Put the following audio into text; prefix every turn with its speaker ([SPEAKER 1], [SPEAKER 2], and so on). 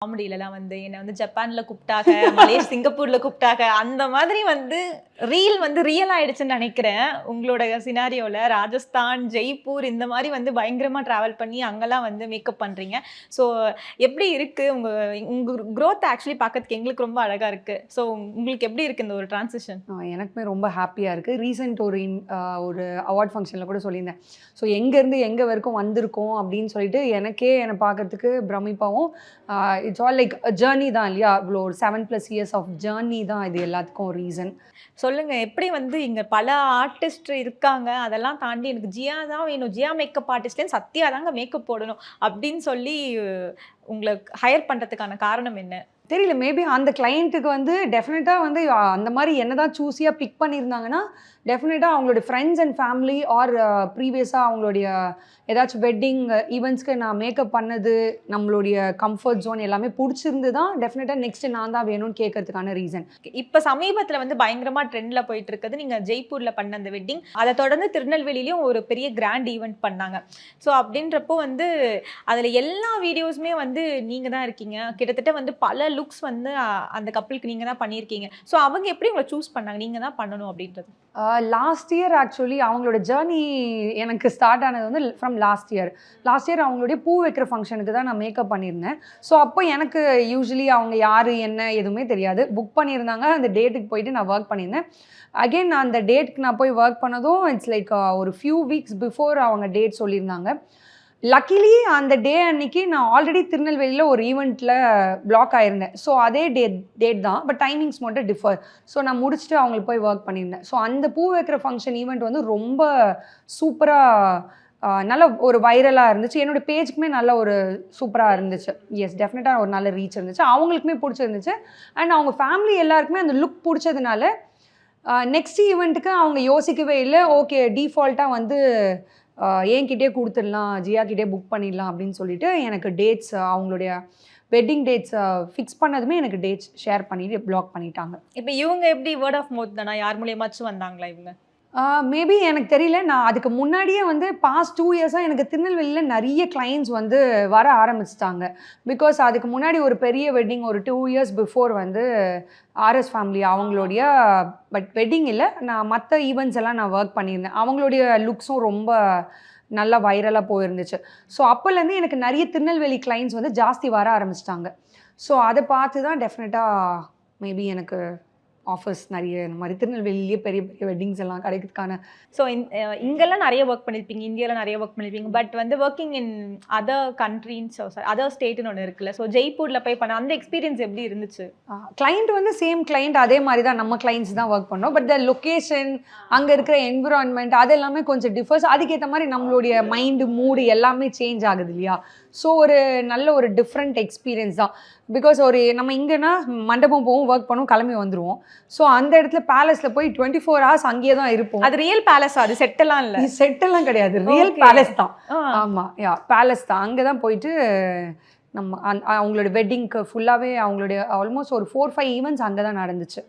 [SPEAKER 1] காமெடிலலாம் வந்து என்ன வந்து ஜப்பான்ல கூப்பிட்டாங்க, சிங்கப்பூர்ல கூப்பிட்டாங்க. அந்த மாதிரி வந்து ரீல் வந்து ரியல் ஆயிடுச்சுன்னு நினைக்கிறேன். உங்களோட சினாரியோல ராஜஸ்தான், ஜெய்ப்பூர் இந்த மாரி வந்து பயங்கரமா டிராவல் பண்ணி அங்கலாம் வந்து மேக்கப் பண்றீங்க. ஸோ எப்படி இருக்கு? உங்க உங்க குரோத் ஆக்சுவலி பார்க்கறதுக்கு எங்களுக்கு ரொம்ப அழகா இருக்கு. ஸோ உங்களுக்கு எப்படி இருக்கு இந்த ஒரு டிரான்சிஷன்?
[SPEAKER 2] எனக்குமே ரொம்ப ஹாப்பியாக இருக்குது. ரீசெண்ட் ஒரு அவார்ட் ஃபங்க்ஷனில் கூட சொல்லியிருந்தேன். ஸோ எங்கேருந்து எங்கே வரைக்கும் வந்திருக்கோம் அப்படின்னு சொல்லிட்டு எனக்கே என்னை பார்க்கறதுக்கு பிரமிப்பாகவும் இட்ஸ் ஆல் லைக் ஜேர்னி தான் இல்லையா? இவ்வளோ ஒரு 7+ இயர்ஸ் ஆஃப் ஜேர்னி தான் இது எல்லாத்துக்கும் ரீசன்.
[SPEAKER 1] சொல்லுங்க எப்படி வந்து இங்க பல ஆர்டிஸ்ட் இருக்காங்க. அதெல்லாம் தாண்டி எனக்கு ஜியா தான் வேணும். ஜியா மேக்கப் ஆர்டிஸ்ட்லேருந்து சத்யா தாங்க மேக்கப் போடணும் அப்படின்னு சொல்லி உங்கள ஹையர் பண்றதுக்கான காரணம் என்ன?
[SPEAKER 2] தெரியல, மேபி அந்த கிளையண்ட்டுக்கு வந்து டெஃபினட்டாக வந்து அந்த மாதிரி என்ன தான் சூஸியாக பிக் பண்ணியிருந்தாங்கன்னா டெஃபினட்டாக அவங்களுடைய ஃப்ரெண்ட்ஸ் அண்ட் ஃபேமிலி ஆர் ப்ரீவியஸாக அவங்களுடைய ஏதாச்சும் வெட்டிங் ஈவெண்ட்ஸ்க்கு நான் மேக்கப் பண்ணது நம்மளுடைய கம்ஃபர்ட் ஜோன் எல்லாமே பிடிச்சிருந்து தான் டெஃபினட்டாக நெக்ஸ்ட்டு நான் தான் வேணும்னு கேட்கறதுக்கான ரீசன்.
[SPEAKER 1] இப்போ சமீபத்தில் வந்து பயங்கரமா ட்ரெண்டில் போயிட்டு இருக்குது நீங்கள் ஜெய்ப்பூரில் பண்ண அந்த வெட்டிங், அதை தொடர்ந்து திருநெல்வேலியிலையும் ஒரு பெரிய கிராண்ட் ஈவெண்ட் பண்ணாங்க. ஸோ அப்படின்றப்போ வந்து அதில் எல்லா வீடியோஸுமே வந்து நீங்கள் தான் இருக்கீங்க. கிட்டத்தட்ட வந்து பல லுக்ஸ் வந்து அந்த கப்பலுக்கு நீங்கள் தான் பண்ணியிருக்கீங்க. ஸோ அவங்க எப்படி உங்களை சூஸ் பண்ணாங்க நீங்கள் தான் பண்ணணும் அப்படின்றது?
[SPEAKER 2] லாஸ்ட் இயர் ஆக்சுவலி அவங்களோட ஜேர்னி எனக்கு ஸ்டார்ட் ஆனது வந்து ஃப்ரம் லாஸ்ட் இயர் அவங்களுடைய பூ வைக்கிற ஃபங்க்ஷனுக்கு தான் நான் மேக்கப் பண்ணியிருந்தேன். ஸோ அப்போ எனக்கு யூஸ்வலி அவங்க யார் என்ன எதுவுமே தெரியாது. புக் பண்ணியிருந்தாங்க, அந்த டேட்டுக்கு போயிட்டு நான் ஒர்க் பண்ணியிருந்தேன். அகெயின் நான் அந்த டேட்டுக்கு நான் போய் ஒர்க் பண்ணதும் இட்ஸ் லைக் ஒரு ஃபியூ வீக்ஸ் பிஃபோர் அவங்க டேட் சொல்லியிருந்தாங்க. லக்கிலி அந்த டே அன்னைக்கு நான் ஆல்ரெடி திருநெல்வேலியில் ஒரு ஈவெண்ட்டில் பிளாக் ஆகிருந்தேன். ஸோ அதே டேட் தான், பட் டைமிங்ஸ் மட்டும் டிஃபர். ஸோ நான் முடிச்சுட்டு அவங்களுக்கு போய் ஒர்க் பண்ணியிருந்தேன். ஸோ அந்த பூ வைக்கிற ஃபங்க்ஷன் ஈவெண்ட் வந்து ரொம்ப சூப்பராக நல்ல ஒரு வைரலாக இருந்துச்சு. என்னோடய பேஜுக்குமே நல்ல ஒரு சூப்பராக இருந்துச்சு. எஸ், டெஃபினட்டாக ஒரு நல்ல ரீச் இருந்துச்சு. அவங்களுக்குமே பிடிச்சிருந்துச்சு. அண்ட் அவங்க ஃபேமிலி எல்லாருக்குமே அந்த லுக் பிடிச்சதுனால நெக்ஸ்ட் ஈவெண்ட்டுக்கு அவங்க யோசிக்கவே இல்லை. ஓகே, டீஃபால்ட்டாக வந்து என்கிட்டே கொடுத்துடலாம், ஜியாக்கிட்டே புக் பண்ணிடலாம் அப்படின்னு சொல்லிட்டு எனக்கு டேட்ஸ், அவங்களுடைய வெட்டிங் டேட்ஸ் ஃபிக்ஸ் பண்ணதுமே எனக்கு டேட்ஸ் ஷேர் பண்ணிட்டு பிளாக் பண்ணிட்டாங்க.
[SPEAKER 1] இப்போ இவங்க எப்படி வேர்ட் ஆஃப் மவுத் தானா? யார் மூலியமாச்சும் வந்தாங்களா இவங்க?
[SPEAKER 2] மேபி எனக்கு தெரியல. நான் அதுக்கு முன்னாடியே வந்து பாஸ்ட் 2 இயர்ஸாக எனக்கு திருநெல்வேலியில் நிறைய கிளைண்ட்ஸ் வந்து வர ஆரம்பிச்சிட்டாங்க. பிகாஸ் அதுக்கு முன்னாடி ஒரு பெரிய வெட்டிங் ஒரு 2 இயர்ஸ் பிஃபோர் வந்து ஆர்எஸ் ஃபேமிலி அவங்களுடைய, பட் வெட்டிங் இல்லை, நான் மற்ற ஈவெண்ட்ஸ் எல்லாம் நான் ஒர்க் பண்ணியிருந்தேன். அவங்களுடைய லுக்ஸும் ரொம்ப நல்லா வைரலாக போயிருந்துச்சு. ஸோ அப்போலேருந்து எனக்கு நிறைய திருநெல்வேலி கிளைண்ட்ஸ் வந்து ஜாஸ்தி வர ஆரம்பிச்சிட்டாங்க. ஸோ அதை பார்த்து தான் டெஃபினட்டாக மேபி எனக்கு ஆஃபர்ஸ் நிறைய இந்த மாதிரி திருநெல்வேலியிலேயே பெரிய பெரிய வெட்டிங்ஸ் எல்லாம் கிடைக்கிறதுக்கான.
[SPEAKER 1] ஸோ இங்கெல்லாம் நிறைய ஒர்க் பண்ணியிருப்பீங்க, இந்தியாவில் நிறைய ஒர்க் பண்ணியிருப்பீங்க. பட் வந்து ஒர்க்கிங் இன் அதர் கண்ட்ரின்னு அதர் ஸ்டேட்டுன்னு ஒன்று இருக்குல்ல. ஸோ ஜெய்ப்பூரில் போய் பண்ண அந்த எக்ஸ்பீரியன்ஸ் எப்படி இருந்துச்சு?
[SPEAKER 2] கிளைண்ட் வந்து சேம் கிளைண்ட், அதே மாதிரி தான் நம்ம கிளைண்ட்ஸ் தான் ஒர்க் பண்ணோம். பட் த லொக்கேஷன், அங்கே இருக்கிற என்விரான்மெண்ட் அது எல்லாமே கொஞ்சம் டிஃபர்ஸ். அதுக்கேற்ற மாதிரி நம்மளுடைய மைண்டு மூடு எல்லாமே சேஞ்ச் ஆகுது இல்லையா? ஸோ ஒரு நல்ல ஒரு டிஃப்ரெண்ட் எக்ஸ்பீரியன்ஸ் தான். பிகாஸ் ஒரு நம்ம இங்கேனா மண்டபம் போவோம், ஒர்க் பண்ணுவோம், கிளம்பி வந்துடுவோம். ஸோ அந்த இடத்துல பேலஸில் போய் 24 hours அங்கேயே தான் இருப்போம்.
[SPEAKER 1] அது ரியல் பேலஸா? அது செட்டெல்லாம் இல்லை?
[SPEAKER 2] செட்டெல்லாம் கிடையாது, ரியல் பேலஸ் தான். ஆமாம், பேலஸ் தான். அங்கே தான் போயிட்டு நம்ம அவங்களோட வெட்டிங்க்கு ஃபுல்லாகவே அவங்களுடைய ஆல்மோஸ்ட் ஒரு 4-5 ஈவெண்ட்ஸ் அங்கே தான் நடந்துச்சு.